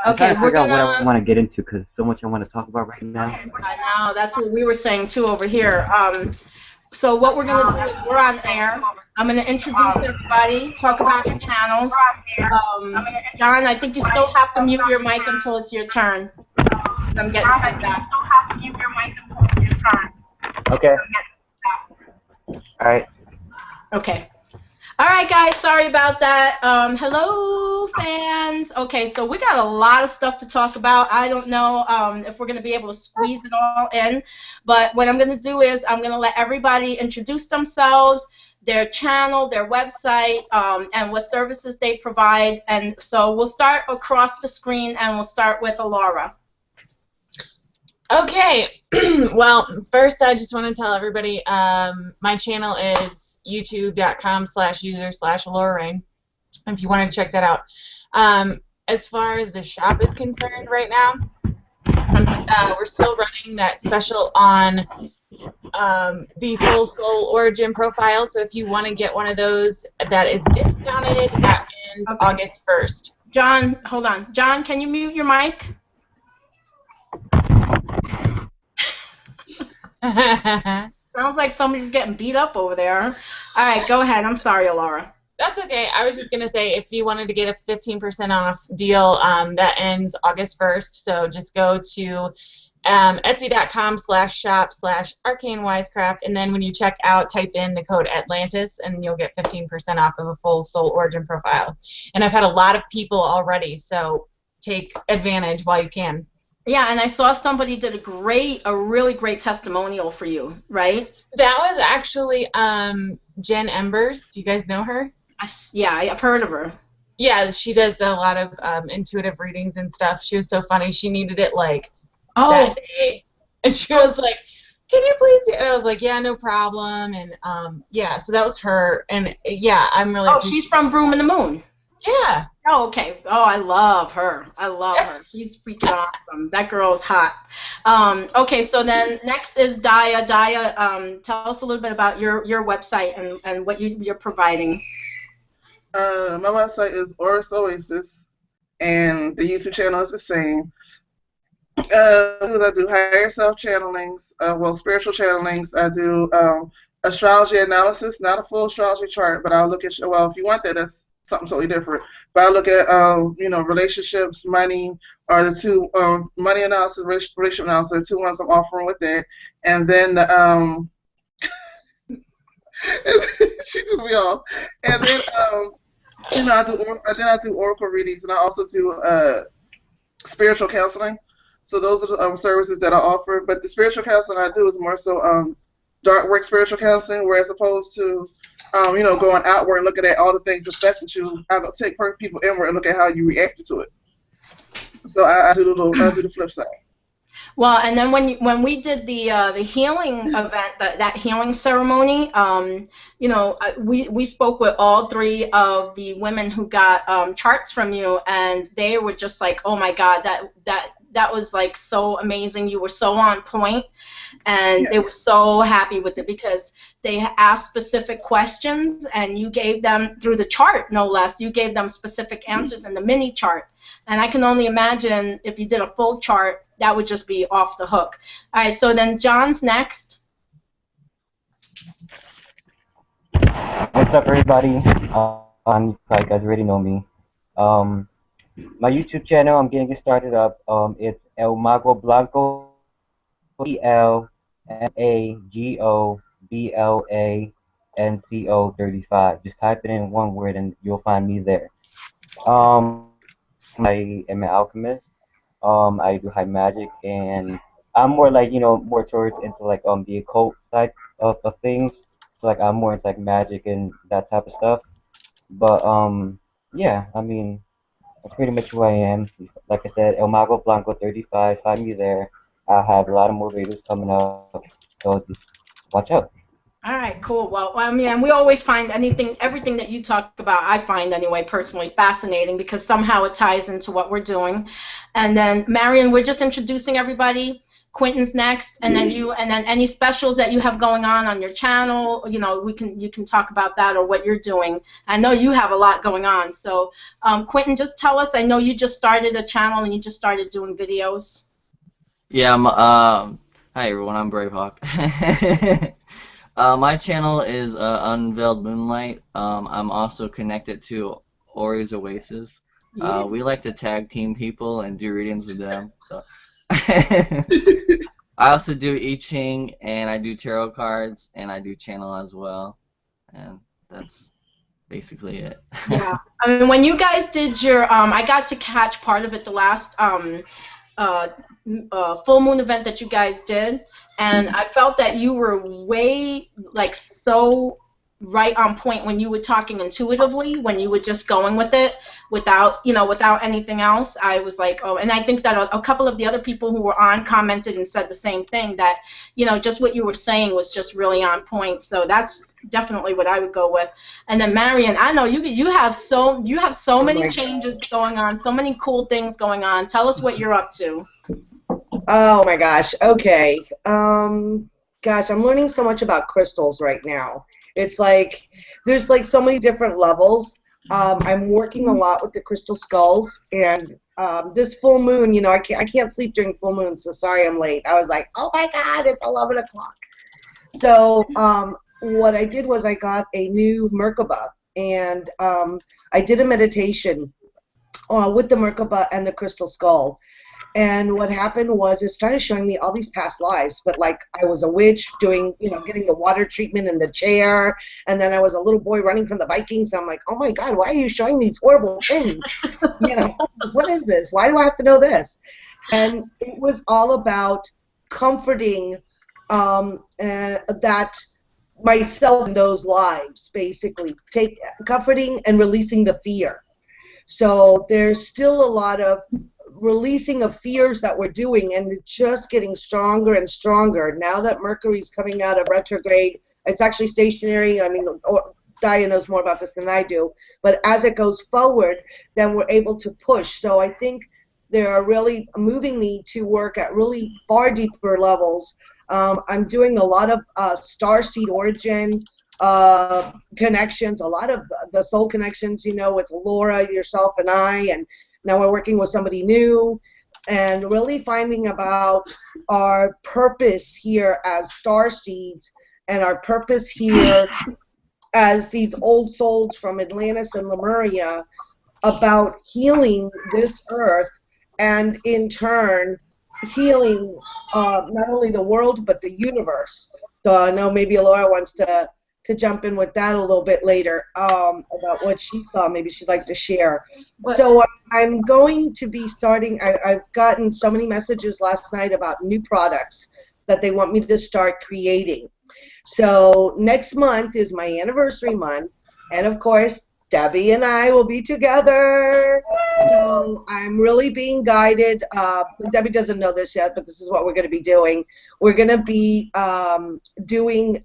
I'm trying Okay, to we're figure out what gonna. I want to get into because so much I want to talk about right now. I know that's what we were saying too over here. So what we're gonna do is we're on air. I'm gonna introduce everybody, talk about your channels. Um, John, I think you still have to mute your mic until it's your turn. 'Cause I'm getting feedback. Okay. All right. Okay. All right, guys, sorry about that. Hello, fans. Okay, so we got a lot of stuff to talk about. I don't know if we're going to be able to squeeze it all in, but what I'm going to do is I'm going to let everybody introduce themselves, their channel, their website, and what services they provide. And so we'll start across the screen, and we'll start with Allorah. Okay. Well, first I just want to tell everybody my channel is youtube.com/user/Rayne if you want to check that out. As far as the shop is concerned right now, we're still running that special on the full soul origin profile, so if you want to get one of those that is discounted, that ends August 1st. John, hold on. John, can you mute your mic? Sounds like somebody's getting beat up over there. All right, go ahead. I'm sorry, Allorah. That's okay. I was just going to say, if you wanted to get a 15% off deal, that ends August 1st, so just go to etsy.com/shop/arcanewisecraft, and then when you check out, type in the code Atlantis, and you'll get 15% off of a full soul origin profile. And I've had a lot of people already, so take advantage while you can. Yeah, and I saw somebody did a really great testimonial for you, right? That was actually Jen Embers. Do you guys know her? Yeah, I've heard of her. Yeah, she does a lot of intuitive readings and stuff. She was so funny. She needed it like that day, and she was like, "Can you please?" And I was like, "Yeah, no problem." And yeah, so that was her. And yeah, I'm really. Oh, she's from Broom and the Moon. Yeah. Oh, okay. Oh, I love her. I love her. She's freaking awesome. That girl's hot. Okay, so then next is Daya. Daya, tell us a little bit about your website and what you're providing. My website is Oris Oasis, and the YouTube channel is the same. I do higher self channelings, well, spiritual channelings. I do astrology analysis, not a full astrology chart, but I'll look at, well, if you want that, that's something totally different. But I look at, you know, relationships, money, are the two, money analysis, relationship analysis, are the two ones I'm offering with that. And then, she threw me off. And then, you know, I do oracle readings, and I also do spiritual counseling. So those are the services that I offer. But the spiritual counseling I do is more so dark work spiritual counseling, whereas opposed to you know, going outward and looking at all the things that affected you. I go take people inward and look at how you reacted to it. So I do the flip side. Well, and then when we did the healing event, that healing ceremony, you know, we spoke with all three of the women who got charts from you, and they were just like, oh my God, that was like so amazing. You were so on point, and they were so happy with it because they asked specific questions, and you gave them, through the chart no less, you gave them specific answers in the mini chart. And I can only imagine if you did a full chart, that would just be off the hook. All right, so then John's next. What's up, everybody? You guys already know me. My YouTube channel, I'm getting it started up. It's El Mago Blanco, ELMAGOBLANCO 35. Just type it in one word and you'll find me there. I am an alchemist. I do high magic, and I'm more like, you know, more towards into like the occult side of things. So like I'm more into like magic and that type of stuff. But yeah, I mean, that's pretty much who I am. Like I said, El Mago Blanco 35. Find me there. I have a lot of more videos coming up, so just watch out. All right, cool. Well, I mean, we always find everything that you talk about, I find anyway, personally fascinating because somehow it ties into what we're doing. And then, Marion, we're just introducing everybody. Quentin's next, and then any specials that you have going on your channel. You know, you can talk about that or what you're doing. I know you have a lot going on. So, Quentin, just tell us. I know you just started a channel and you just started doing videos. Yeah, hi everyone, I'm Bravehawk. My channel is Unveiled Moonlight. I'm also connected to Oris Oasis. Yeah. We like to tag team people and do readings with them. So. I also do I Ching, and I do tarot cards, and I do channel as well. And that's basically it. Yeah. I mean, when you guys did your, I got to catch part of it the last full moon event that you guys did, and I felt that you were way, like, so right on point when you were talking intuitively, when you were just going with it without anything else. I was like, oh, and I think that a couple of the other people who were on commented and said the same thing, that, you know, just what you were saying was just really on point. So that's definitely what I would go with. And then Marion, I know you have so many changes going on, so many cool things going on. Tell us what you're up to. Oh my gosh. Okay. Gosh, I'm learning so much about crystals right now. It's like there's like so many different levels. I'm working a lot with the crystal skulls, and this full moon, you know, I can't sleep during full moon, so sorry I'm late. I was like, oh my God, it's 11 o'clock. So what I did was I got a new Merkaba, and I did a meditation with the Merkaba and the crystal skull. And what happened was it started showing me all these past lives, but like I was a witch doing, you know, getting the water treatment in the chair, and then I was a little boy running from the Vikings, and I'm like, oh my God, why are you showing these horrible things? You know, what is this? Why do I have to know this? And it was all about comforting that myself in those lives, basically, comforting and releasing the fear. So there's still a lot of releasing of fears that we're doing, and it's just getting stronger and stronger. Now that Mercury's coming out of retrograde, it's actually stationary. I mean, Dia knows more about this than I do, but as it goes forward, then we're able to push. So I think they're really moving me to work at really far deeper levels. I'm doing a lot of starseed origin connections, a lot of the soul connections, you know, with Allorah, yourself, and I, and now we're working with somebody new, and really finding about our purpose here as starseeds, and our purpose here as these old souls from Atlantis and Lemuria, about healing this earth, and in turn healing not only the world but the universe. So I know maybe Allorah wants to jump in with that a little bit later, about what she saw. Maybe she'd like to share. So I'm going to be starting, I've gotten so many messages last night about new products that they want me to start creating. So next month is my anniversary month, and of course Debbie and I will be together. So I'm really being guided. Debbie doesn't know this yet, but this is what we're going to be doing. We're going to be doing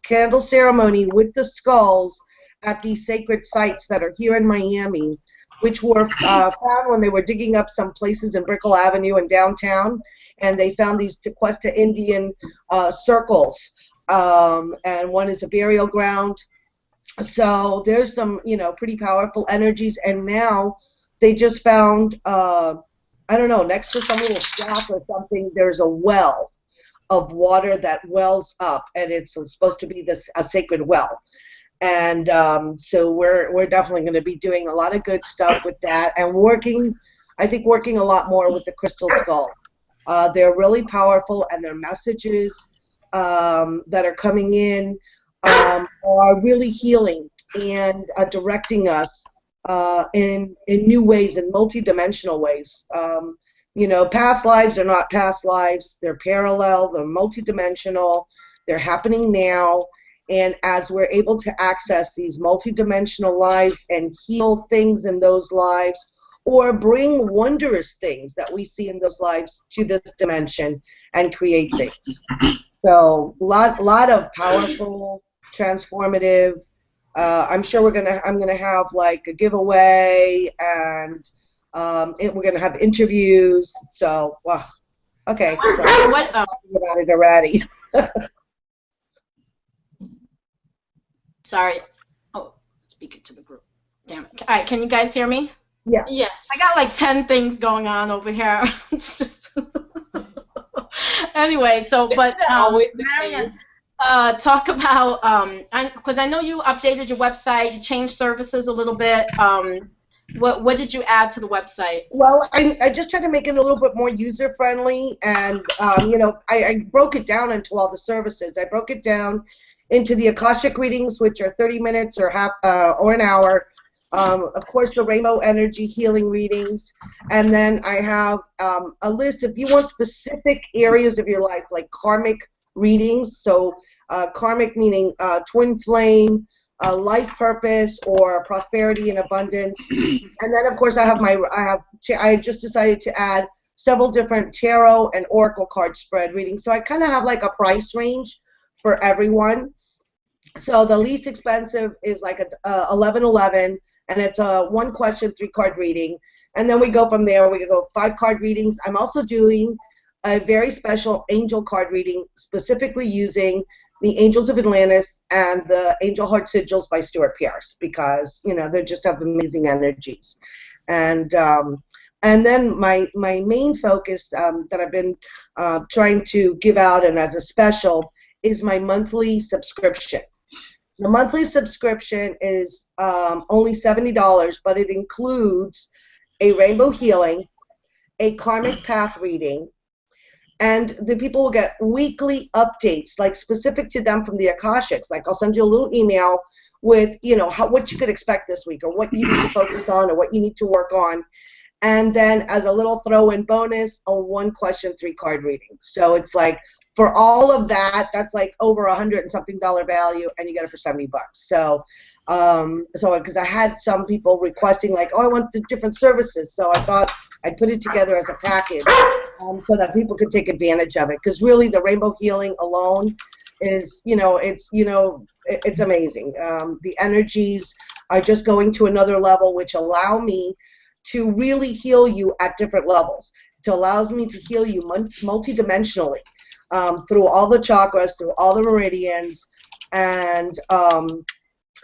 candle ceremony with the skulls at these sacred sites that are here in Miami, which were found when they were digging up some places in Brickell Avenue in downtown, and they found these Tequesta Indian circles, and one is a burial ground. So there's some, you know, pretty powerful energies, and now they just found, I don't know, next to some little shop or something, there's a well of water that wells up, and it's supposed to be a sacred well. And so we're definitely going to be doing a lot of good stuff with that, and working a lot more with the crystal skull. They're really powerful, and their messages that are coming in are really healing and directing us in new ways, in multidimensional ways. You know, past lives are not past lives. They're parallel. They're multidimensional. They're happening now. And as we're able to access these multidimensional lives and heal things in those lives, or bring wondrous things that we see in those lives to this dimension and create things. So lot of powerful, transformative. I'm sure I'm gonna have like a giveaway, and we're gonna have interviews. So wow, Okay, so What? talking about it already. Sorry. Oh, speaking to the group. Damn it. All right, can you guys hear me? Yeah. Yes. I got like 10 things going on over here. It's just anyway. So, but always the Marian, talk about because I know you updated your website, you changed services a little bit. What did you add to the website? Well, I just tried to make it a little bit more user friendly, and you know, I broke it down into all the services. I broke it down into the Akashic readings, which are 30 minutes or half or an hour. Of course, the rainbow energy healing readings, and then I have a list if you want specific areas of your life, like karmic readings. So karmic meaning twin flame, life purpose, or prosperity and abundance. And then, of course, I just decided to add several different tarot and oracle card spread readings. So I kind of have like a price range for everyone. So the least expensive is like a 1111, and it's a 1 question 3 card reading. And then we go from there. We go 5 card readings. I'm also doing a very special angel card reading, specifically using the Angels of Atlantis and the Angel Heart Sigils by Stuart Pierce, because you know they just have amazing energies. And then my main focus that I've been trying to give out and as a special is my monthly subscription. The monthly subscription is only $70, but it includes a rainbow healing, a karmic path reading, and the people will get weekly updates, like specific to them from the Akashics. Like I'll send you a little email with, you know, what you could expect this week, or what you need to focus on, or what you need to work on. And then as a little throw-in bonus, a 1 question 3 card reading. So it's like, for all of that, that's like over $100 and something value, and you get it for $70. So, because I had some people requesting like, oh, I want the different services. So I thought I'd put it together as a package so that people could take advantage of it. Because really, the rainbow healing alone is, it's amazing. The energies are just going to another level, which allow me to really heal you at different levels. It allows me to heal you multidimensionally. Through all the chakras, through all the meridians, and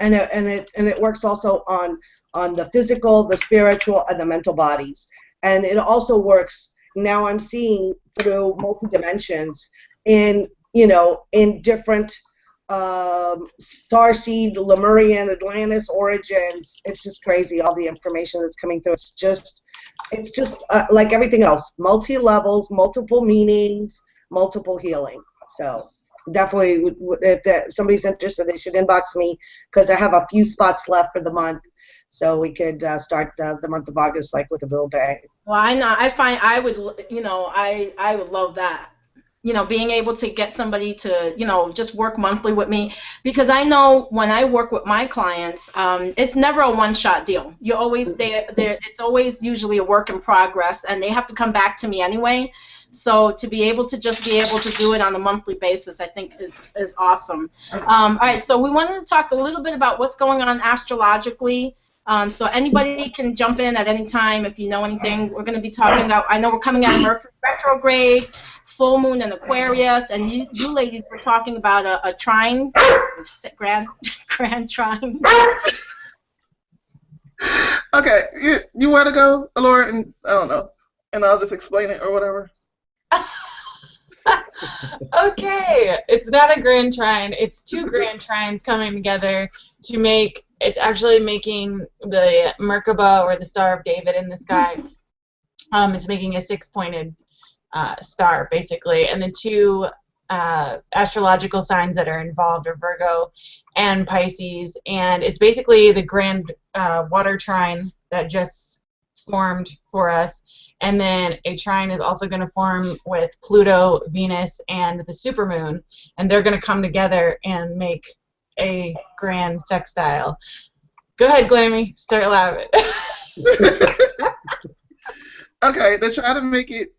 it works also on the physical, the spiritual, and the mental bodies. And it also works, now I'm seeing through multi-dimensions in different starseed, Lemurian, Atlantis origins. It's just crazy, all the information that's coming through. It's just like everything else, multi-levels, multiple meanings, multiple healing. So definitely, if somebody's interested, they should inbox me, because I have a few spots left for the month, so we could start the month of August like with a real bang. Well, I know. I find I would love that. Being able to get somebody to, just work monthly with me, because I know when I work with my clients, it's never a one-shot deal. You always it's always usually a work in progress, and they have to come back to me anyway. So to be able to do it on a monthly basis, I think is awesome. All right, so we wanted to talk a little bit about what's going on astrologically. So anybody can jump in at any time if you know anything. We're going to be talking about, I know we're coming out of Mercury retrograde, full moon in Aquarius, and you ladies were talking about a trine, grand trine. Okay, you want to go, Allorah, and I don't know, and I'll just explain it or whatever. Okay, it's not a grand trine. It's 2 grand trines coming together to make. It's actually making the Merkaba, or the Star of David, in the sky. It's making a 6-pointed star, basically, and the 2 astrological signs that are involved are Virgo and Pisces, and it's basically the grand water trine that just formed for us. And then a trine is also going to form with Pluto, Venus, and the supermoon, and they're going to come together and make a grand sextile. Go ahead, Glammy, start laughing. Okay, they try to make it.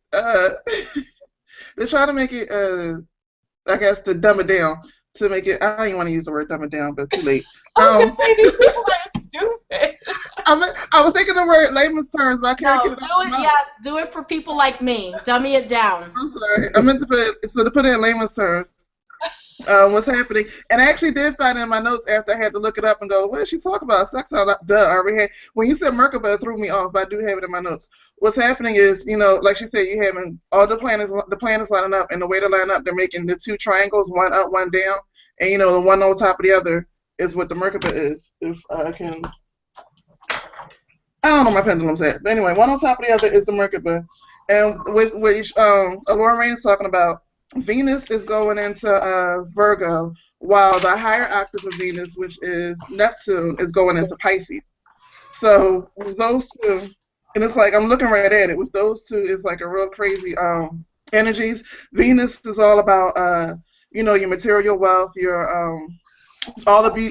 I guess, to dumb it down, to make it. I don't even want to use the word dumb it down, but too late. These people are stupid. I was thinking the word layman's terms, but I can't No, get it do out of it. my mouth. Yes, do it for people like me. Dummy it down. I'm sorry. I meant to put it in layman's terms. What's happening? And I actually did find it in my notes after I had to look it up and go, what did she talk about? Sex on duh. I already had. When you said Merkaba, it threw me off, but I do have it in my notes. What's happening is, like she said, you having all the planets lining up, and the way they line up, they're making the two triangles, one up, one down, and the one on top of the other is what the Merkaba is. If I can, I don't know where my pendulum's at, but anyway, one on top of the other is the Merkaba, and with which Allorah Rayne is talking about. Venus is going into Virgo, while the higher octave of Venus, which is Neptune, is going into Pisces. So with those two, and it's like I'm looking right at it. With those two, it's like a real crazy energies. Venus is all about your material wealth, your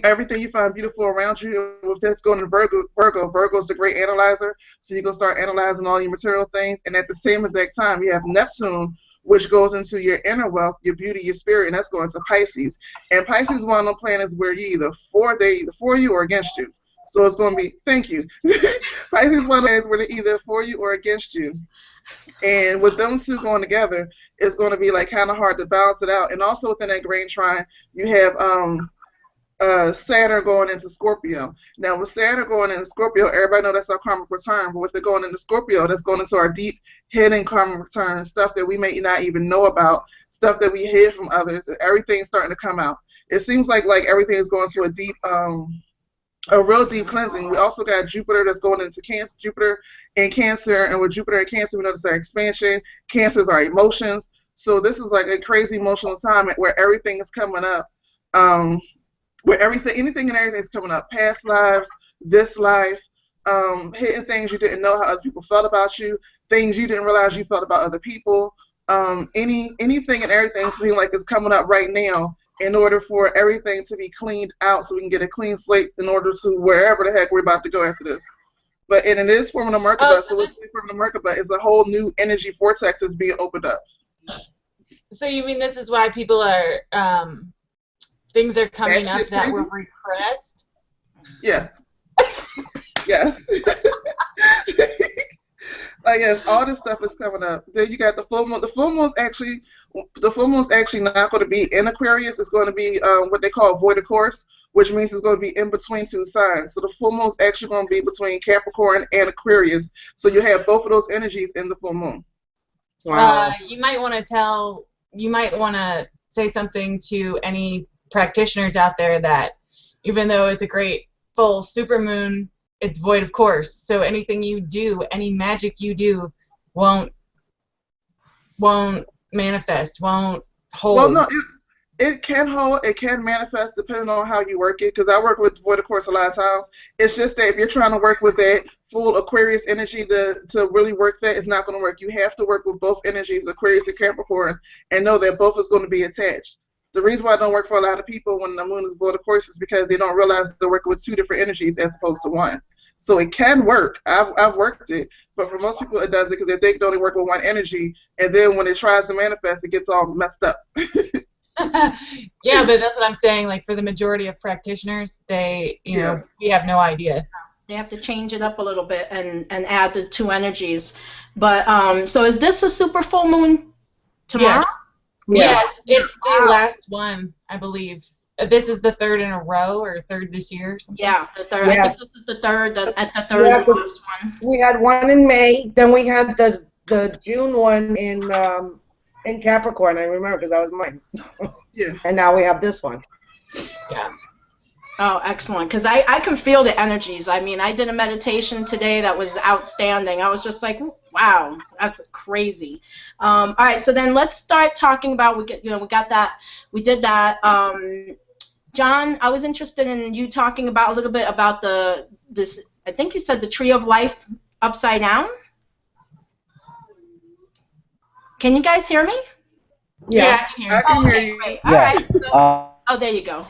everything you find beautiful around you. With this going to Virgo is the great analyzer. So you can start analyzing all your material things, and at the same exact time, you have Neptune, which goes into your inner wealth, your beauty, your spirit, and that's going to Pisces. And Pisces is one of the planets where they're either for you or against you. So it's going to be, thank you. Pisces is one of the planets where they're either for you or against you. And with them two going together, it's going to be like kind of hard to balance it out. And also within that grain trine, you have Saturn going into Scorpio. Now with Saturn going into Scorpio, everybody know that's our karmic return, but with it going into Scorpio, that's going into our deep hidden karmic return, stuff that we may not even know about, stuff that we hid from others. Everything's starting to come out. It seems like everything is going to a deep a real deep cleansing. We also got Jupiter that's going into Cancer, Jupiter in Cancer, and with Jupiter in Cancer, we notice our expansion. Cancer is our emotions. So this is like a crazy emotional time where everything is coming up. Where anything and everything is coming up. Past lives, this life, hidden things you didn't know how other people felt about you, things you didn't realize you felt about other people. Anything and everything seems like it's coming up right now in order for everything to be cleaned out so we can get a clean slate in order to wherever the heck we're about to go after this. But and it is forming a Merkaba, so what's forming a Merkaba is a whole new energy vortex is being opened up. So you mean this is why people are things are coming up that were repressed? Yeah. Yes. Like yes, all this stuff is coming up. Then you got the full moon. The full moon's actually not going to be in Aquarius. It's going to be what they call void of course, which means it's going to be in between two signs. So the full moon's actually going to be between Capricorn and Aquarius. So you have both of those energies in the full moon. Wow. You might want to say something to any practitioners out there that even though it's a great full supermoon, it's void of course. So anything you do, any magic you do, won't manifest, won't hold. Well, no, it can hold, it can manifest depending on how you work it. Because I work with void of course a lot of times. It's just that if you're trying to work with that full Aquarius energy to really work that, it's not going to work. You have to work with both energies, Aquarius and Capricorn, and know that both is going to be attached. The reason why it don't work for a lot of people when the moon is void of course is because they don't realize they're working with two different energies as opposed to one. So it can work. I've worked it, but for most people it doesn't because they think they only work with one energy, and then when it tries to manifest, it gets all messed up. Yeah, but that's what I'm saying. Like for the majority of practitioners, we have no idea. They have to change it up a little bit and add the two energies. But so is this a super full moon tomorrow? Yes, it's the last one, I believe. This is the third in a row, or third this year or something? Yeah, the third. Yes. I think this is the third, the last one. We had one in May, then we had the June one in Capricorn, I remember, because that was mine. Yeah. And now we have this one. Yeah. Oh, excellent. Because I can feel the energies. I mean, I did a meditation today that was outstanding. I was just like, wow, that's crazy. All right, so then let's start talking about, we did that. John, I was interested in you talking about a little bit about this, I think you said the tree of life upside down. Can you guys hear me? Yeah, I can hear you. Great. All right. So, oh, there you go.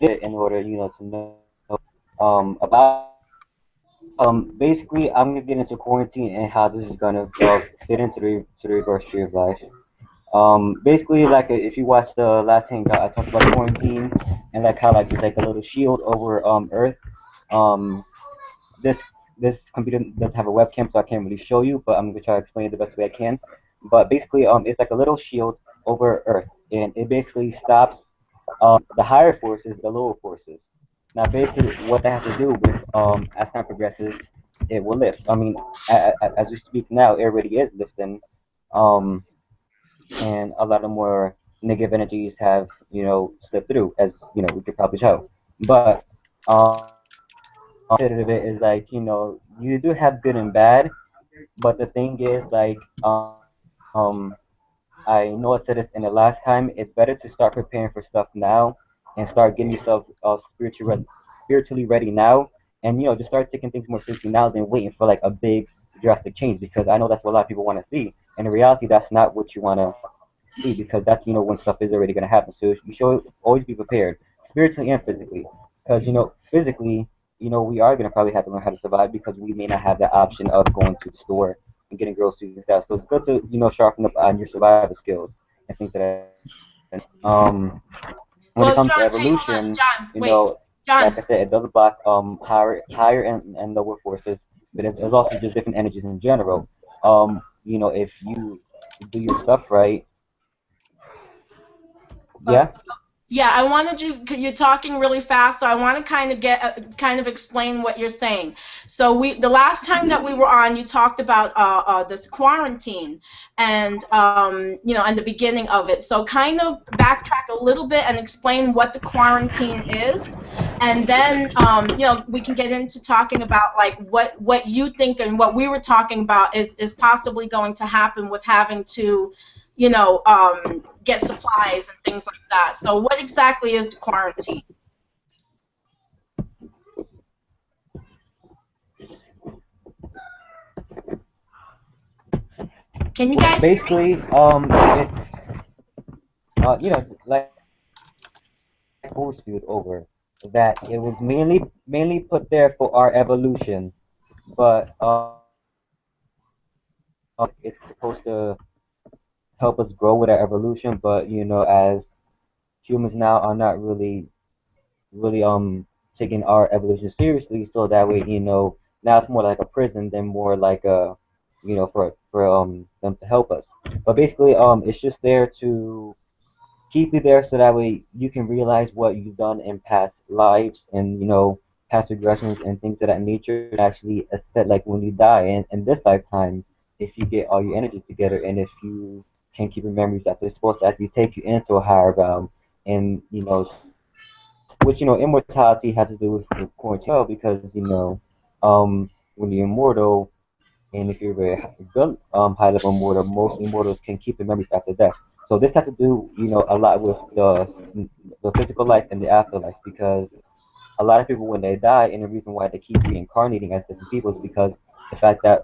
It in order, to know about Basically, I'm gonna get into quarantine and how this is gonna fit into the reverse tree of life. Basically, like if you watch the last hangout, I talked about quarantine and like how like there's like a little shield over Earth. Um, this this computer doesn't have a webcam, so I can't really show you, but I'm gonna try to explain it the best way I can. But basically, it's like a little shield over Earth, and it basically stops the higher forces, the lower forces. Now, basically, what that has to do with as time progresses, it will lift. I mean, as we speak now, it already is lifting, um, and a lot of more negative energies have slipped through, as we could probably tell. But bit of it is like you do have good and bad, but the thing is like I know I said this in the last time. It's better to start preparing for stuff now and start getting yourself spiritually ready now, and just start taking things more seriously now than waiting for like a big drastic change, because I know that's what a lot of people want to see. And in reality, that's not what you want to see, because that's when stuff is already going to happen. So you should always be prepared, spiritually and physically, because physically, we are going to probably have to learn how to survive, because we may not have the option of going to the store and getting groceries and stuff. So it's good to sharpen up on your survival skills and things of that. When it Well, comes to John, hey, hold on, evolution, John, wait, like John. I said, it does block higher and lower forces, but it's also just different energies in general. If you do your stuff right, Uh, yeah. Yeah, I wanted you. You're talking really fast, so I want to kind of explain what you're saying. So the last time that we were on, you talked about this quarantine, and and the beginning of it. So kind of backtrack a little bit and explain what the quarantine is, and then we can get into talking about like what you think and what we were talking about is possibly going to happen with having to get supplies and things like that. So what exactly is the quarantine? Can you guys hear me? Basically, it's like force field over that it was mainly put there for our evolution, but it's supposed to help us grow with our evolution. But as humans now are not really taking our evolution seriously, so that way now it's more like a prison than more like a for them to help us. But basically it's just there to keep you there, so that way you can realize what you've done in past lives and past regressions and things of that nature. Actually set like when you die in this lifetime, if you get all your energy together, and if you can keep your memories, that they're supposed to actually take you into a higher realm. And which immortality has to do with quarantine as well, because when you're immortal, and if you're very good high level immortal, most immortals can keep their memories after death. So this has to do a lot with the physical life and the afterlife, because a lot of people when they die, and the reason why they keep reincarnating as different people is because the fact that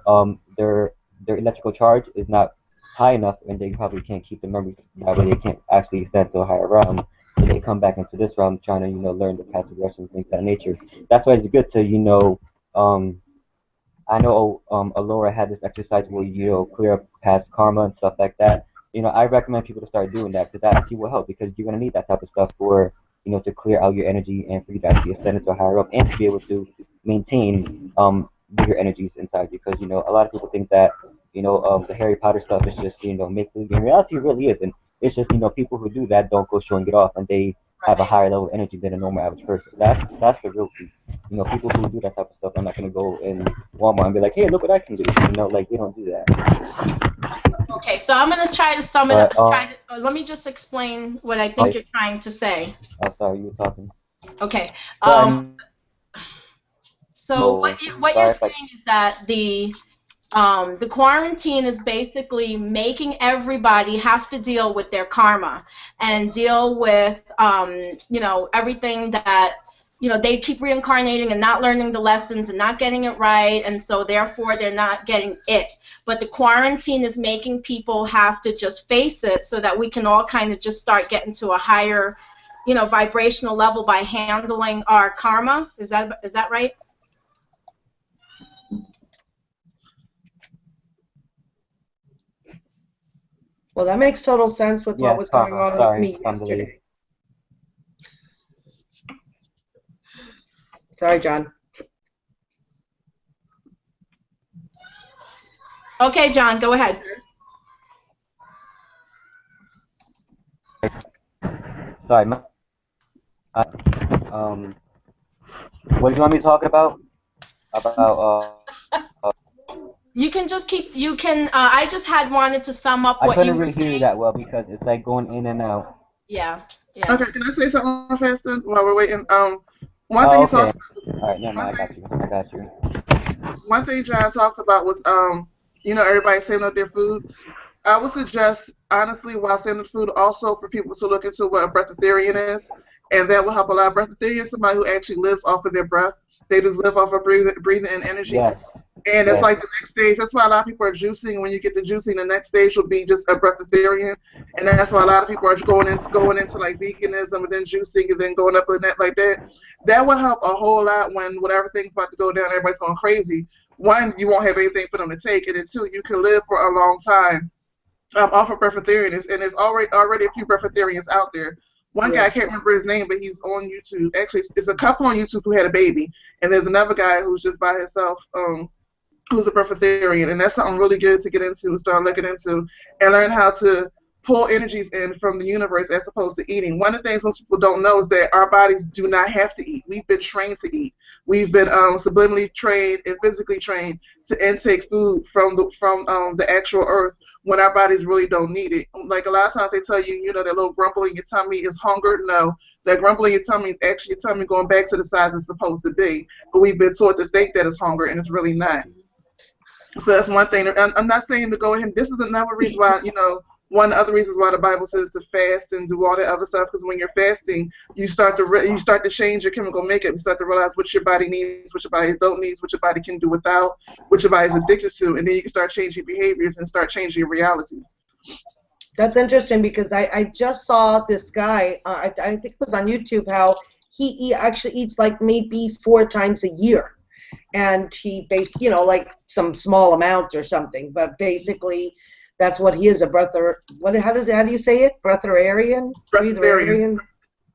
their electrical charge is not high enough, and they probably can't keep the memories. That way they can't actually ascend to a higher realm. So they come back into this realm trying to learn the past progressions, things of that nature. That's why it's good to um I know Allorah had this exercise where clear up past karma and stuff like that. I recommend people to start doing that, because that actually will help, because you're gonna need that type of stuff for to clear out your energy and for you to actually ascend into a higher up, and to be able to maintain bigger energies inside you. Because a lot of people think that the Harry Potter stuff is just make believe. In reality, it really isn't. It's just people who do that don't go showing it off, and they have a Right. higher level of energy than a normal average person. That's the real key. People who do that type of stuff are not gonna go in Walmart and be like, hey, look what I can do. Like they don't do that. Okay, so I'm gonna try to sum it up. But Let me just explain what I think you're trying to say. sorry, you were talking. Okay. Sorry, So no, what you're sorry if I. saying is that the quarantine is basically making everybody have to deal with their karma and deal with everything that they keep reincarnating and not learning the lessons and not getting it right, and so therefore they're not getting it. But the quarantine is making people have to just face it, so that we can all kind of just start getting to a higher vibrational level by handling our karma. Is that right? Well, that makes total sense with what Yeah, was going on with sorry, me I'm delayed. yesterday. Sorry, John. Okay, John, go ahead. Sorry, what do you want me to talk about? About You can just keep. You can. I just had wanted to sum up I what you couldn't were really hear you saying. that well because it's like going in and out. Yeah. Yeah. Okay, can I say something fast then while we're waiting? One thing Oh, he okay. talked All right, never one mind. thing I got you. one thing John talked about was everybody saving up their food. I would suggest, honestly, while saving up food, also for people to look into what a breatharian is, and that will help a lot. Breatharian is somebody who actually lives off of their breath. They just live off of breathing and energy. Yes, And it's yes. like the next stage. That's why a lot of people are juicing. When you get the juicing, the next stage will be just a breatharian, and that's why a lot of people are going into like veganism and then juicing and then going up in that like that. That will help a whole lot when whatever thing's about to go down, everybody's going crazy. One, you won't have anything for them to take, and then two, you can live for a long time off of breatharians, and there's already a few breatharians out there. One guy, I can't remember his name, but he's on YouTube. Actually, it's a couple on YouTube who had a baby, and there's another guy who's just by himself. Who's a breatharian, and that's something really good to get into and start looking into and learn how to pull energies in from the universe as opposed to eating. One of the things most people don't know is that our bodies do not have to eat. We've been trained to eat. We've been subliminally trained and physically trained to intake food from the actual earth when our bodies really don't need it. Like a lot of times they tell you, that little grumble in your tummy is hunger. No, that grumble in your tummy is actually your tummy going back to the size it's supposed to be. But we've been taught to think that it's hunger, and it's really not. So that's one thing. I'm not saying to go ahead. This is another reason why, one of the other reasons why the Bible says to fast and do all that other stuff. Because when you're fasting, you start to change your chemical makeup. You start to realize what your body needs, what your body don't need, what your body can do without, what your body's addicted to, and then you can start changing behaviors and start changing your reality. That's interesting because I just saw this guy, I think it was on YouTube, how he actually eats like maybe 4 times a year. And he like some small amount or something, but basically that's what he is, a how do you say it? Breatharian? Breatharian.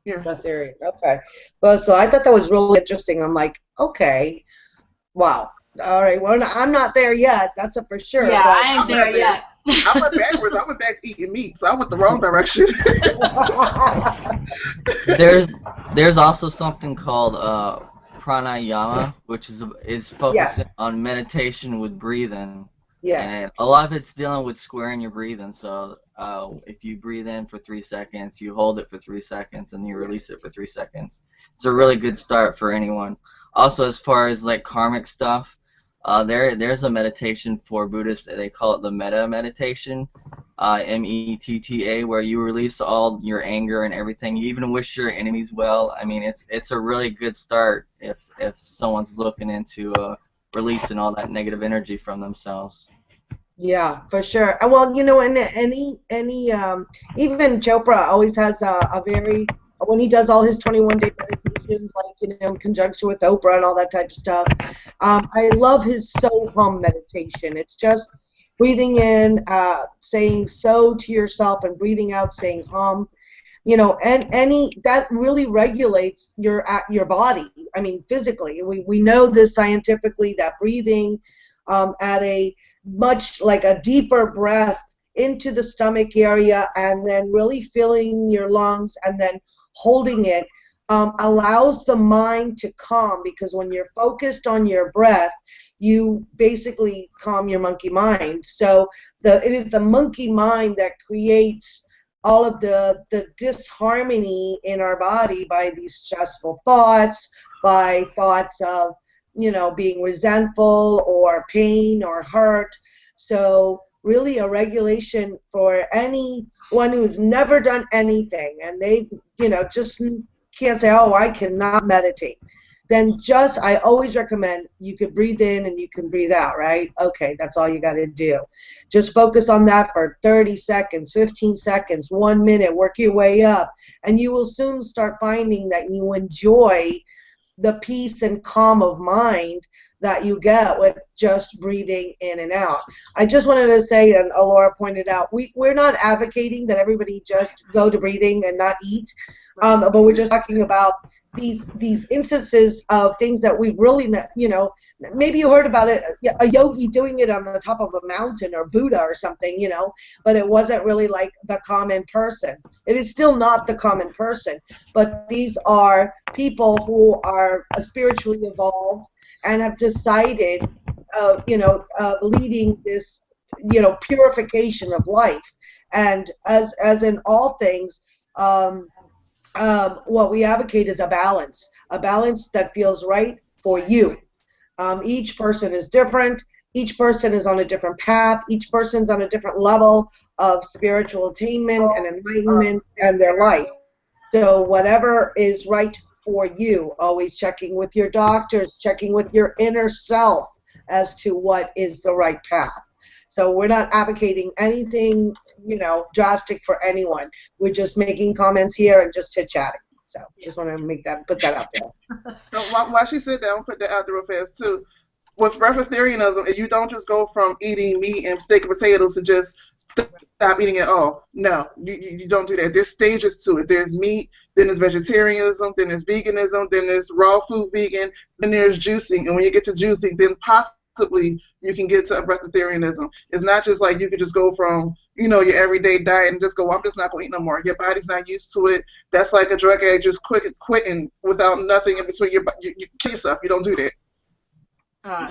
Yeah. Breatharian. Okay. But so I thought that was really interesting. I'm like, okay, wow. All right. Well, I'm not there yet. That's for sure. Yeah, but I ain't there yet. I went backwards. I went back to eating meat, so I went the wrong direction. There's also something called pranayama, which is focusing on meditation with breathing. Yes. And a lot of it's dealing with squaring your breathing. So if you breathe in for 3 seconds, you hold it for 3 seconds, and you release it for 3 seconds. It's a really good start for anyone. Also, as far as like karmic stuff, there's a meditation for Buddhists. They call it the metta meditation, METTA, where you release all your anger and everything. You even wish your enemies well. I mean, it's a really good start if someone's looking into releasing all that negative energy from themselves. Yeah, for sure. Well, and any even Chopra always has a very, when he does all his 21-day meditations, like in conjunction with Oprah and all that type of stuff. I love his so hum meditation. It's just breathing in, saying so to yourself, and breathing out, saying hum. And that really regulates your body. I mean, physically, we know this scientifically, that breathing at a much like a deeper breath into the stomach area, and then really filling your lungs, and then holding it, allows the mind to calm, because when you're focused on your breath, you basically calm your monkey mind. So it is the monkey mind that creates all of the disharmony in our body by these stressful thoughts, by thoughts of, being resentful or pain or hurt. So really a regulation for anyone who's never done anything, and they, just can't say, oh, I cannot meditate. Then I always recommend you could breathe in and you can breathe out, right? Okay, that's all you got to do. Just focus on that for 30 seconds, 15 seconds, 1 minute, work your way up, and you will soon start finding that you enjoy the peace and calm of mind that you get with just breathing in and out. I just wanted to say, and Allorah pointed out, we're not advocating that everybody just go to breathing and not eat, but we're just talking about these instances of things that we've really, maybe you heard about it, a yogi doing it on the top of a mountain, or Buddha or something, but it wasn't really like the common person. It is still not the common person, but these are people who are spiritually evolved and have decided, leading this, purification of life. And as in all things, what we advocate is a balance that feels right for you. Each person is different. Each person is on a different path. Each person's on a different level of spiritual attainment and enlightenment in their life. So whatever is right for you, always checking with your doctors, checking with your inner self as to what is the right path. So we're not advocating anything, drastic for anyone. We're just making comments here and just chit-chatting. So just want to put that out there. So while she said that, I'll put that out there real fast too. With breatharianism, you don't just go from eating meat and steak and potatoes to just stop eating at all. No, you don't do that. There's stages to it. There's meat, then there's vegetarianism, then there's veganism, then there's raw food vegan, then there's juicing. And when you get to juicing, then possibly you can get to a breatharianism. It's not just like you could just go from, your everyday diet and just go, well, I'm just not going to eat no more. Your body's not used to it. That's like a drug addict just quitting without nothing in between. You kill yourself. You don't do that.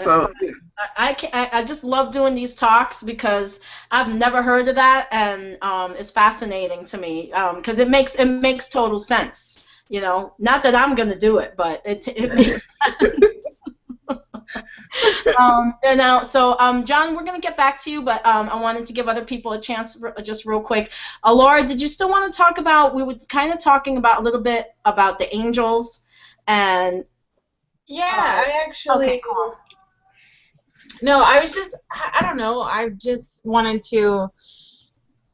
So yeah. I just love doing these talks because I've never heard of that, and it's fascinating to me because it makes total sense. Not that I'm gonna do it, but it makes sense. John, we're gonna get back to you, but I wanted to give other people a chance just real quick. Allorah, did you still want to talk about? We were kind of talking about a little bit about the angels and. Yeah, I actually. Okay, cool. No, I don't know. I just wanted to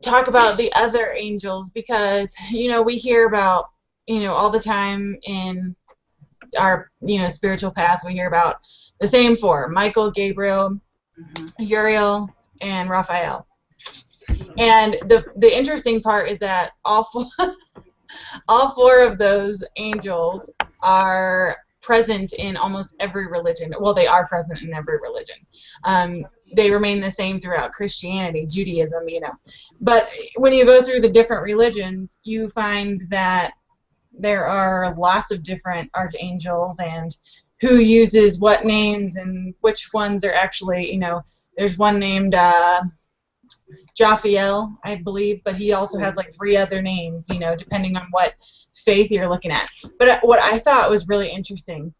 talk about the other angels because, we hear about, all the time in our, spiritual path, we hear about the same four: Michael, Gabriel, Uriel, and Raphael. And the interesting part is that all four of those angels are present in almost every religion. Well, they are present in every religion. They remain the same throughout Christianity, Judaism, But when you go through the different religions, you find that there are lots of different archangels and who uses what names and which ones are actually, there's one named Jophiel, I believe, but he also has like 3 other names, depending on what faith you're looking at. But what I thought was really interesting,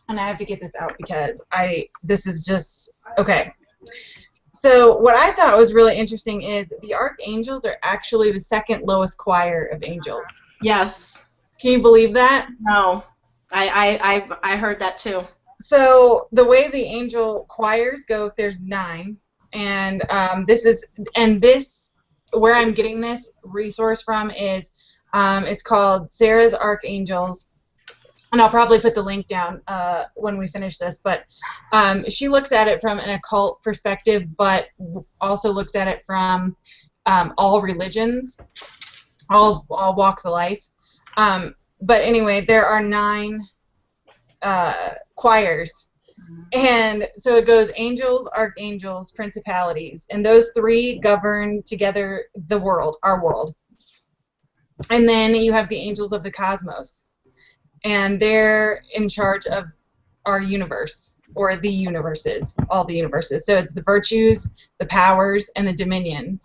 and I have to get this out because this is just, okay. So what I thought was really interesting is the archangels are actually the second lowest choir of angels. Yes. Can you believe that? No. I heard that too. So the way the angel choirs go, there's 9. And this where I'm getting this resource from is it's called Sarah's Archangels, and I'll probably put the link down when we finish this. But she looks at it from an occult perspective, but also looks at it from all religions, all walks of life. But anyway, there are 9 choirs. And so it goes angels, archangels, principalities, and those 3 govern together the world, our world. And then you have the angels of the cosmos, and they're in charge of our universe, or the universes, all the universes. So it's the virtues, the powers, and the dominions.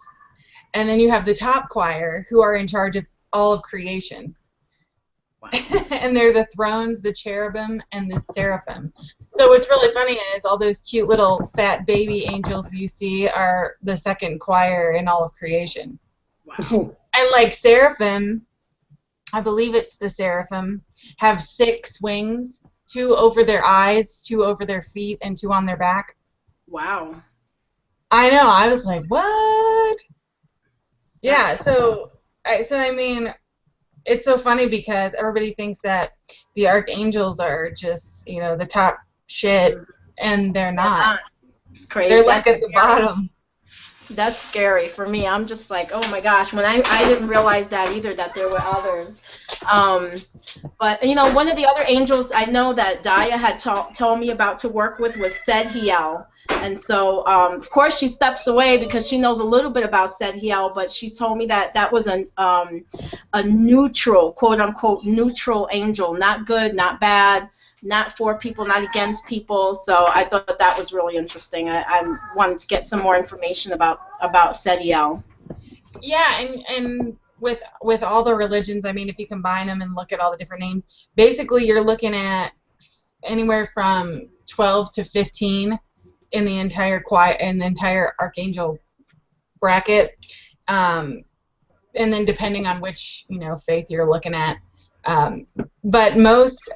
And then you have the top choir, who are in charge of all of creation. Wow. And they're the thrones, the cherubim, and the seraphim. So what's really funny is all those cute little fat baby angels you see are the second choir in all of creation. Wow. And like seraphim, I believe it's the seraphim, have 6 wings, 2 over their eyes, 2 over their feet, and 2 on their back. Wow. I know. I was like, what? Yeah. So I mean, it's so funny because everybody thinks that the archangels are just, the top shit, and they're not. It's crazy. They're like That's at the scary. bottom. That's scary for me. I'm just like, oh my gosh. When I didn't realize that either, that there were others. But you know, one of the other angels I know that Daya had told me about to work with was Sedhiel. And so, of course, she steps away because she knows a little bit about Sedhiel, but she told me that that was a neutral, quote unquote, neutral angel, not good, not bad, not for people, not against people. So I thought that was really interesting. I wanted to get some more information about Sedhiel. Yeah, and with all the religions, I mean, if you combine them and look at all the different names, basically you're looking at anywhere from 12 to 15 in the entire archangel bracket, and then depending on which faith you're looking at, but most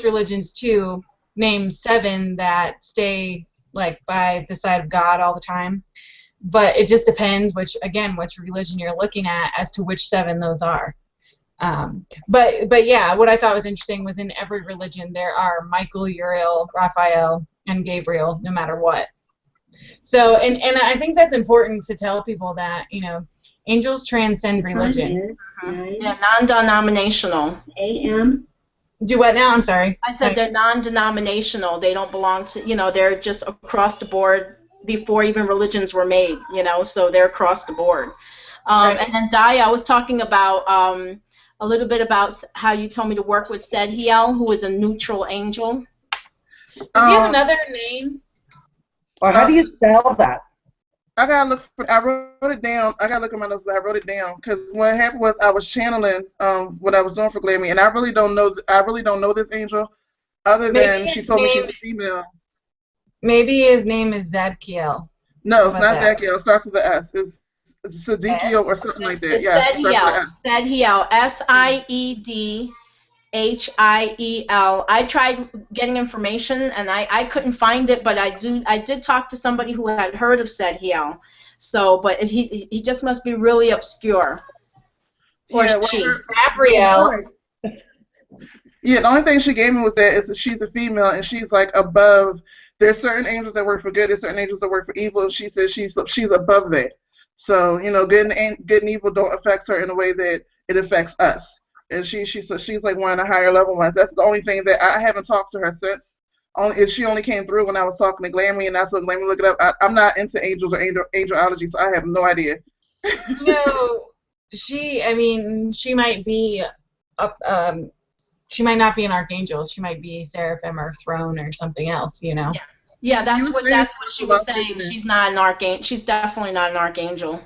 religions too name 7 that stay like by the side of God all the time. But it just depends which religion you're looking at as to which 7 those are. But yeah, what I thought was interesting was in every religion there are Michael, Uriel, Raphael, and Gabriel, no matter what. So, and I think that's important to tell people that, angels transcend religion. Yeah, non-denominational. AM. Do what now? I'm sorry. I said they're non-denominational. They don't belong to, they're just across the board before even religions were made, so they're across the board. Right. And then Daya, I was talking about a little bit about how you told me to work with Sedhiel, who is a neutral angel. Does he have another name? Or how do you spell that? I gotta look for. I wrote it down. I gotta look at my notes. I wrote it down because what happened was I was channeling what I was doing for Glammy, and I really don't know. I really don't know this angel, other than she told me she's a female. Maybe his name is Zadkiel. No, it's not Zadkiel. It starts with an S. It's Sedhiel or something like that. It's Yeah, Sedhiel. Sedhiel. I tried getting information and I couldn't find it, but I did talk to somebody who had heard of Sedhiel. So, but he just must be really obscure. Or she. Gabrielle. Yeah, the only thing she gave me was that she's a female and she's like above. There's certain angels that work for good, there's certain angels that work for evil, and she says she's above that. So, good and evil don't affect her in a way that it affects us. And she's like one of the higher level ones. That's the only thing that I haven't talked to her since. She only came through when I was talking to Glammy, and that's what Glammy looked it up. I'm not into angels or angelology, so I have no idea. She might be she might not be an archangel. She might be seraphim or throne or something else, Yeah, that's what she was saying. She's not an archangel. She's definitely not an archangel.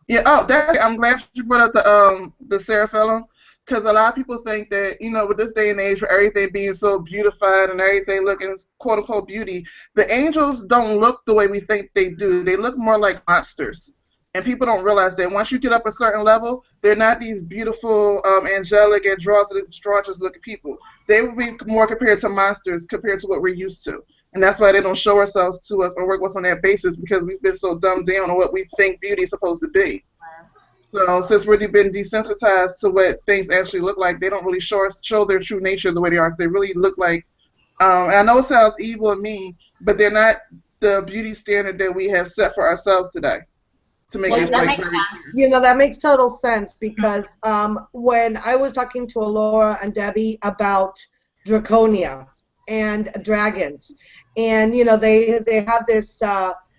Yeah. Oh, I'm glad you brought up the seraphim, because a lot of people think that with this day and age, with everything being so beautified and everything looking quote unquote beauty, the angels don't look the way we think they do. They look more like monsters. And people don't realize that once you get up a certain level, they're not these beautiful, angelic, androgynous looking people. They will be more compared to monsters compared to what we're used to. And that's why they don't show ourselves to us or work with us on that basis, because we've been so dumbed down on what we think beauty is supposed to be. So since we've been desensitized to what things actually look like, they don't really show their true nature the way they are. They really look like, and I know it sounds evil and mean, but they're not the beauty standard that we have set for ourselves today. That makes sense. That makes total sense, because when I was talking to Allorah and Debbie about Draconia and dragons, and they have this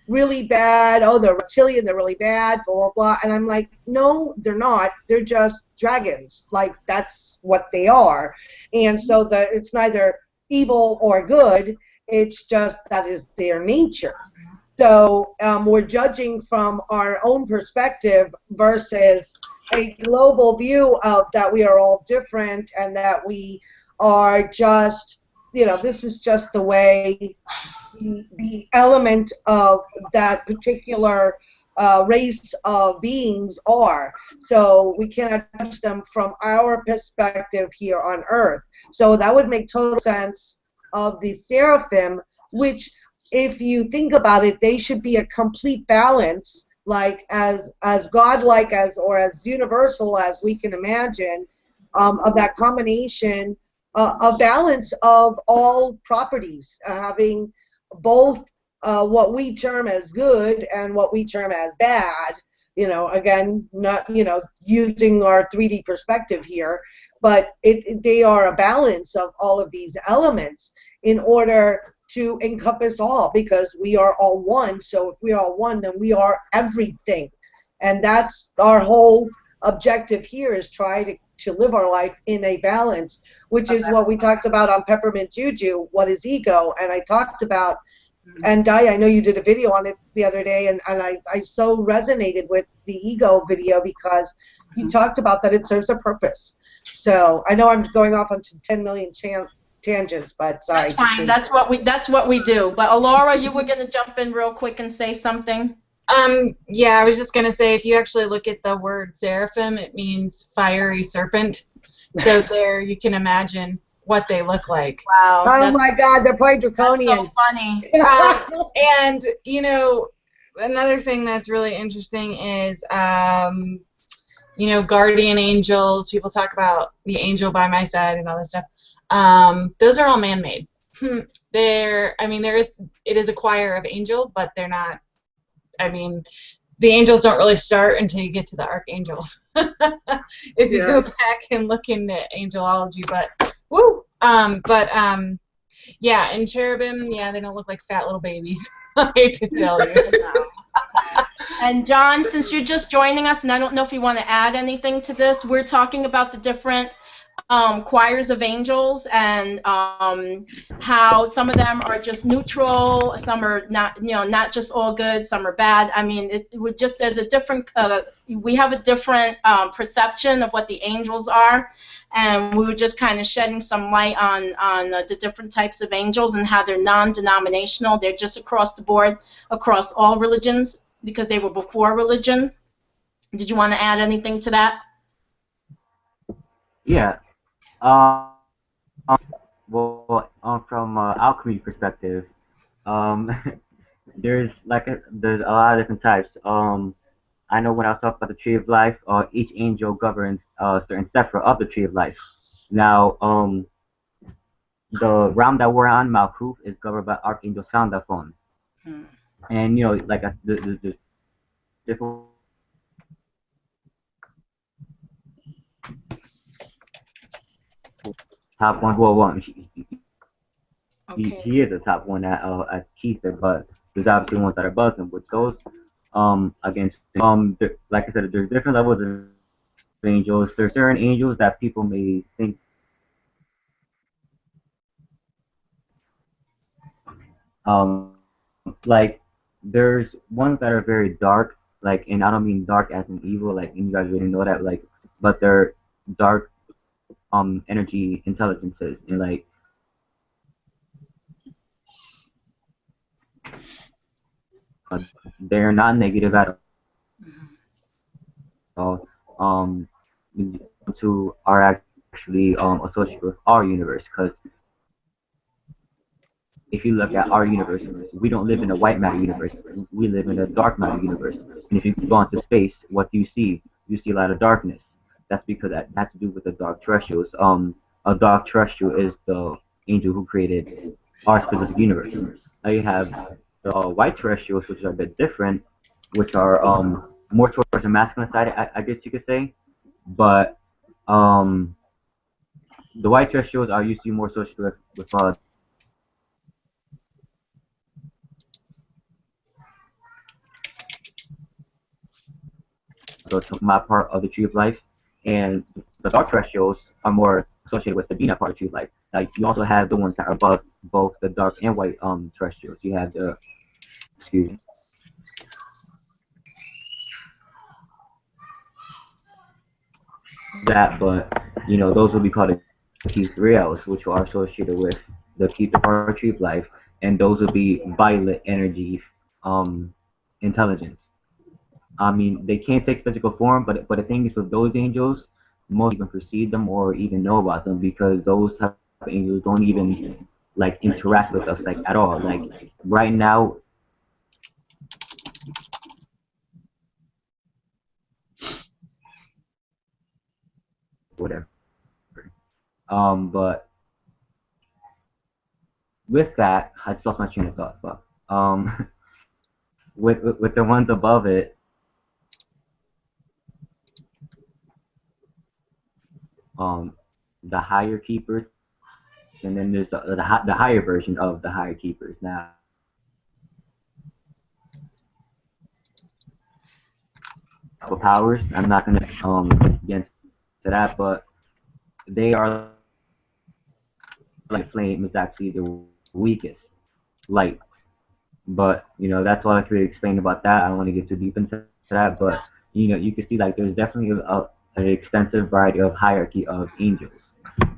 really bad, they're reptilian, they're really bad, blah blah blah, and I'm like, no, they're not. They're just dragons. Like, that's what they are, and so it's neither evil or good. It's just that is their nature. So we're judging from our own perspective versus a global view of that we are all different and that we are just, this is just the way the element of that particular race of beings are. So we cannot judge them from our perspective here on Earth. So that would make total sense of the seraphim, which, if you think about it, they should be a complete balance, like as godlike or as universal as we can imagine, of that combination a balance of all properties, having both what we term as good and what we term as bad. You know, again, not, you know, using our 3D perspective here, but they are a balance of all of these elements in order to encompass all, because we are all one. So if we are all one, then we are everything. And that's our whole objective here, is try to live our life in a balance, which is what we talked about on Peppermint Juju, what is ego. And I talked about, and Di, I know you did a video on it the other day, and I so resonated with the ego video, because you talked about that it serves a purpose. So I know I'm going off onto 10 million tangents, but sorry. That's fine. That's what we do. But Allorah, you were gonna jump in real quick and say something. Yeah, I was just gonna say, if you actually look at the word seraphim, it means fiery serpent. So there, you can imagine what they look like. Wow. Oh my God, they're probably draconian. That's so funny. And you know, another thing that's really interesting is, you know, guardian angels. People talk about the angel by my side and all this stuff. Those are all man-made. It is a choir of angel, but they're not. I mean, the angels don't really start until you get to the archangels. If you go back and look into angelology, but woo. Yeah, and cherubim, yeah, they don't look like fat little babies. I hate to tell you. And John, since you're just joining us, and I don't know if you want to add anything to this, we're talking about the different choirs of angels, and how some of them are just neutral, some are not, you know, not just all good, some are bad. I mean, there's a different, we have a different perception of what the angels are, and we were just kind of shedding some light on the different types of angels and how they're non-denominational. They're just across the board, across all religions, because they were before religion. Did you want to add anything to that? Yeah. From alchemy perspective, there's there's a lot of different types. I know when I was talking about the tree of life, each angel governs a certain sephira of the tree of life. Now, the realm that we're on, Malkuth, is governed by Archangel Soundaphone. And you know, the different top one. Well, he is the top one at keeper, but there's obviously ones that are above him. With those, against like I said, there's different levels of angels. There's certain angels that people may think like there's ones that are very dark, like, and I don't mean dark as in evil, like, and you guys really know that, like, but they're dark energy intelligences, and like they're not negative at all. To are actually associated with our universe, because if you look at our universe, we don't live in a white matter universe. We live in a dark matter universe. And if you go into space, what do you see? You see a lot of darkness. That's because that has to do with the dark terrestrials. A dark terrestrial is the angel who created our specific universe. Now you have the white terrestrials, which are a bit different, which are more towards the masculine side, I guess you could say. But the white terrestrials are usually more associated with my part of the tree of life, and the dark terrestrials are more associated with the Bina part of the tree of life. Like, you also have the ones that are above both the dark and white terrestrials. You have the, excuse me, that, but you know, those will be called the keys reals, which are associated with the keys part of the tree of life, and those will be violet energy intelligence. I mean, they can't take physical form, but the thing is with those angels, most even perceive them or even know about them, because those type of angels don't even like interact with us like at all. Like right now, whatever. But with that, I just lost my train of thought. Fuck. With the ones above it, um, the higher keepers, and then there's the higher version of the higher keepers. Now, powers. I'm not gonna get into that, but they are like flame is actually the weakest light. But that's all I could explain about that. I don't want to get too deep into that, but you can see like there's definitely an extensive variety of hierarchy of angels,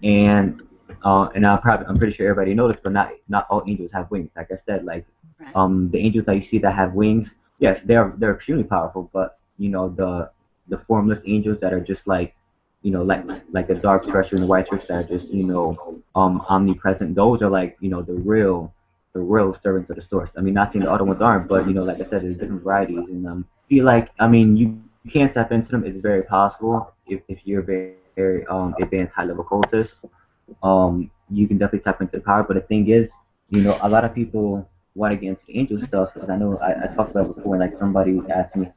and I'm pretty sure everybody knows, but not all angels have wings. Like I said, like the angels that you see that have wings, yes, they're extremely powerful, but the formless angels that are just like like the dark structure and the white structure that are just omnipresent. Those are like the real servants of the source. I mean, not saying the other ones aren't, but like I said, there's different varieties, and feel like you can't tap into them. It's very possible if you're very advanced high level cultist. You can definitely tap into the power. But the thing is, a lot of people want to get into the angel stuff, because I know I talked about it before. And like somebody asked me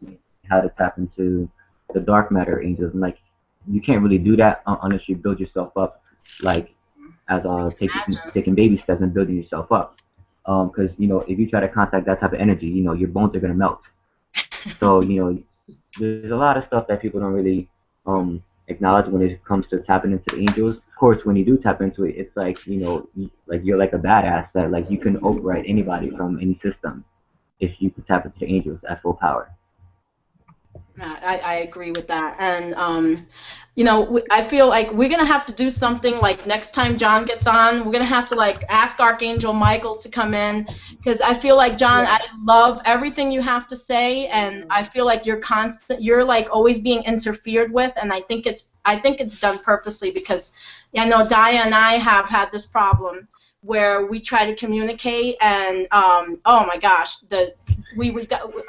how to tap into the dark matter angels, and like you can't really do that unless you build yourself up, like as taking baby steps and building yourself up. Because if you try to contact that type of energy, your bones are gonna melt. So there's a lot of stuff that people don't really acknowledge when it comes to tapping into the angels. Of course, when you do tap into it, it's like like you're like a badass that like you can override anybody from any system if you can tap into the angels at full power. I agree with that, and I feel like we're gonna have to do something like next time John gets on, we're gonna have to like ask Archangel Michael to come in, because I feel like John, I love everything you have to say, and I feel like you're like always being interfered with, and I think it's done purposely, because I know Daya and I have had this problem where we try to communicate, and oh my gosh,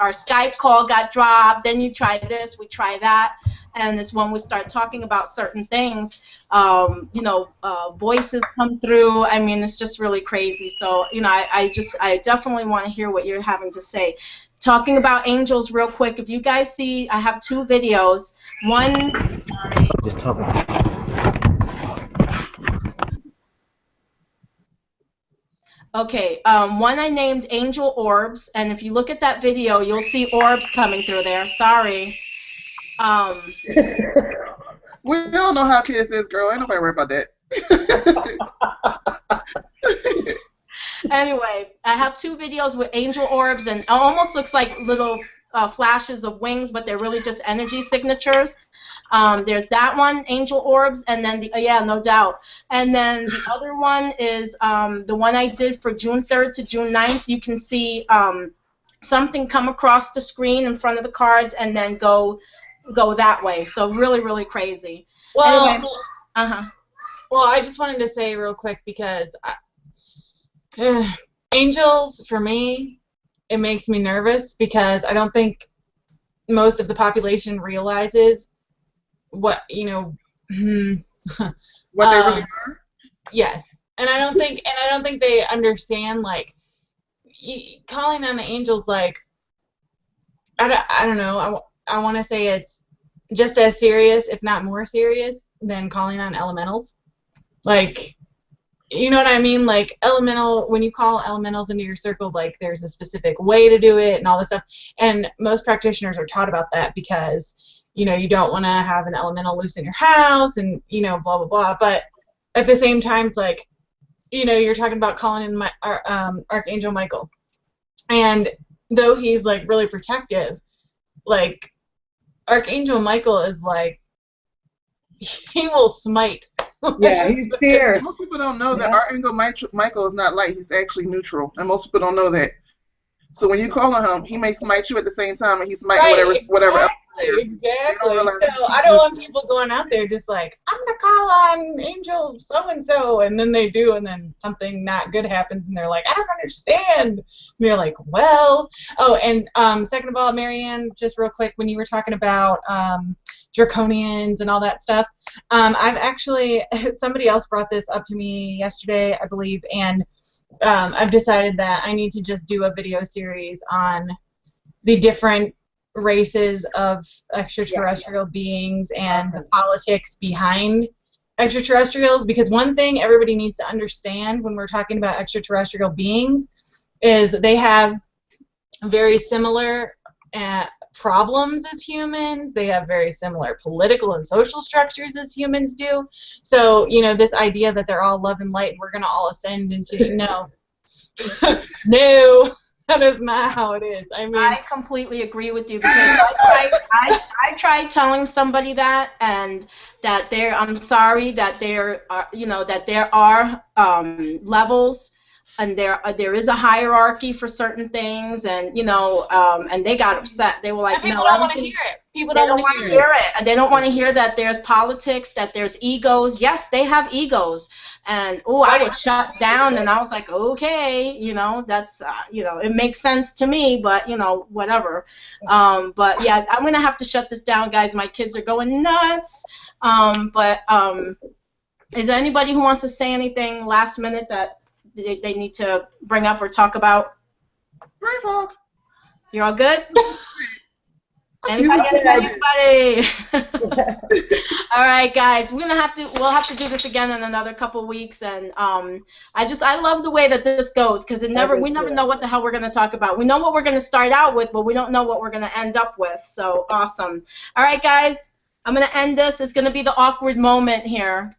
our Skype call got dropped. Then you try this, we try that, and it's when we start talking about certain things, voices come through. I mean, it's just really crazy. So I definitely want to hear what you're having to say. Talking about angels real quick, if you guys see, I have two videos. One. Okay, one I named Angel Orbs, and if you look at that video, you'll see orbs coming through there. Sorry. We all know how kids is, girl. Ain't nobody worried about that. Anyway, I have two videos with angel orbs, and it almost looks like little flashes of wings, but they're really just energy signatures. There's that one, angel orbs, and then no doubt. And then the other one is the one I did for June 3rd to June 9th. You can see something come across the screen in front of the cards and then go that way. So really, really crazy. Well, anyway, well, I just wanted to say real quick, because angels, for me, it makes me nervous, because I don't think most of the population realizes what what they really are. Yes, and I don't think they understand, like, calling on the angels, like, I don't know, I want to say it's just as serious, if not more serious, than calling on elementals. Like, you know what I mean? Like, when you call elementals into your circle, like, there's a specific way to do it and all this stuff. And most practitioners are taught about that, because, you don't want to have an elemental loose in your house and, blah, blah, blah. But at the same time, it's like, you're talking about calling in Archangel Michael. And though he's, like, really protective, like, Archangel Michael is, like, he will smite. Yeah, he's fierce. Most people don't know that Archangel Michael is not light. He's actually neutral, and most people don't know that. So when you call on him, he may smite you at the same time, and he's smiting whatever else. Exactly. So I don't want people going out there just like, I'm gonna call on Angel so and so, and then they do, and then something not good happens, and they're like, I don't understand. And you're like, well, oh, and second of all, Marianne, just real quick, when you were talking about draconians and all that stuff, I've actually, somebody else brought this up to me yesterday, I believe, and I've decided that I need to just do a video series on the different races of extraterrestrial beings and the politics behind extraterrestrials, because one thing everybody needs to understand when we're talking about extraterrestrial beings is they have very similar problems as humans. They have very similar political and social structures as humans do. So, you know, this idea that they're all love and light and we're going to all ascend into, no. No, that is not how it is. I mean, I completely agree with you, because I tried telling somebody that, and that I'm sorry that there are, you know, that there are levels, and there is a hierarchy for certain things, and you know, and they got upset. They were like, and people no, don't want to hear it. People don't want to hear it. And they don't want to hear that there's politics, that there's egos. Yes, they have egos. And I was shut down, and I was like, okay, you know, that's you know, it makes sense to me, but you know, whatever. But yeah, I'm gonna have to shut this down, guys. My kids are going nuts. Is there anybody who wants to say anything last minute that they need to bring up or talk about? Blackhawk. You're all good? Anybody? All right, guys, we'll have to do this again in another couple weeks, and I love the way that this goes, because we never know what the hell we're going to talk about. We know what we're going to start out with, but we don't know what we're going to end up with. So awesome. All right, guys, I'm going to end this. It's going to be the awkward moment here.